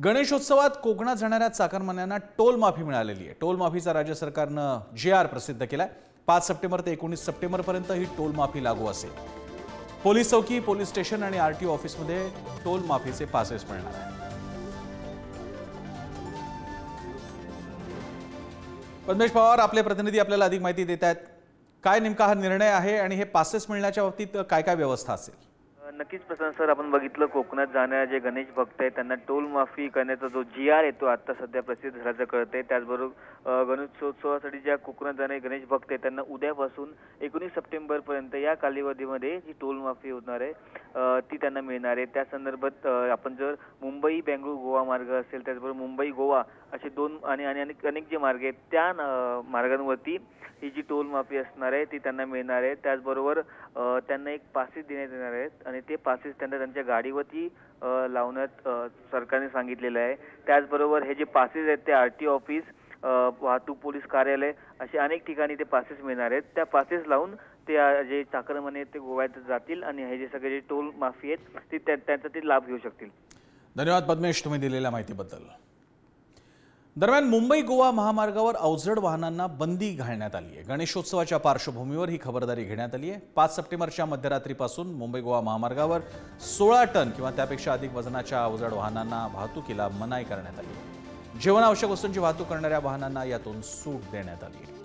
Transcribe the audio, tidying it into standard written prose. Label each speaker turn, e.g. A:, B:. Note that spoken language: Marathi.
A: गणेशोत्सवात कोकणात जाणाऱ्या चाकरमान्यांना टोल माफी मिळालेली आहे। टोल माफीचा राज्य सरकारनं GR प्रसिद्ध केलाय। 5 सप्टेंबर ते 19 सप्टेंबरपर्यंत ही टोल माफी लागू असेल। पोलीस चौकी, पोलीस स्टेशन आणि RTO ऑफिसमध्ये टोल माफीचे पासेस मिळणार आहेत। पद्मेश पवार आपले प्रतिनिधी आपल्याला अधिक माहिती देत आहेत। काय नेमका हा निर्णय आहे आणि हे पासेस मिळण्याच्या बाबतीत काय काय व्यवस्था असेल?
B: नक्कीच प्रशांत सर, आपण बघितलं कोकणात जाणारे जे गणेश भक्त आहेत त्यांना टोल माफी करण्याचा जो GR येतो आता सध्या प्रसिद्ध झाल्याचं कळतंय। त्याचबरोबर गणेशोत्सवासाठी ज्या कोकणात जाणारे गणेश भक्त आहेत त्यांना उद्यापासून 19 सप्टेंबर पर्यंत या कालावधीमध्ये जी टोल माफी होणार आहे ती त्यांना मिळणार आहे। त्या संदर्भात आपण जर मुंबई बेंगळुरू गोवा मार्ग असेल, त्याचबरोबर मुंबई गोवा असे दोन आणि अनेक जे मार्ग आहेत त्या मार्गांवरती ही जी टोल माफी असणार आहे ती त्यांना मिळणार आहे। त्याचबरोबर त्यांना एक पासेस देण्यात येणार आहेत आणि ते पासेस त्यांना त्यांच्या गाडीवरती लावण्यात सरकारने सांगितलेलं आहे। त्याचबरोबर हे जे पासेस आहेत ते RTO ऑफिस, वाहतूक पोलीस कार्यालय असे अनेक ठिकाणी ते पासेस मिळणार आहेत। त्या पासेस लावून ते जे चाकरमाने आहेत ते गोव्यात जातील आणि हे जे सगळे जे टोल माफी आहेत ते त्यांचा ते लाभ घेऊ शकतील।
A: धन्यवाद पद्मेश, तुम्ही दिलेल्या माहितीबद्दल। दरम्यान मुंबई गोवा महामार्गावर अवजड वाहनांना बंदी घालण्यात आली आहे। गणेशोत्सवाच्या पार्श्वभूमीवर ही खबरदारी घेण्यात आली आहे। 5 सप्टेंबरच्या मध्यरात्रीपासून मुंबई गोवा महामार्गावर 16 टन किंवा त्यापेक्षा अधिक वजनाच्या अवजड वाहनांना वाहतुकीला मनाई करण्यात आली आहे। जीवनावश्यक वस्तूंची वाहतूक करणाऱ्या वाहनांना यातून सूट देण्यात आली आहे।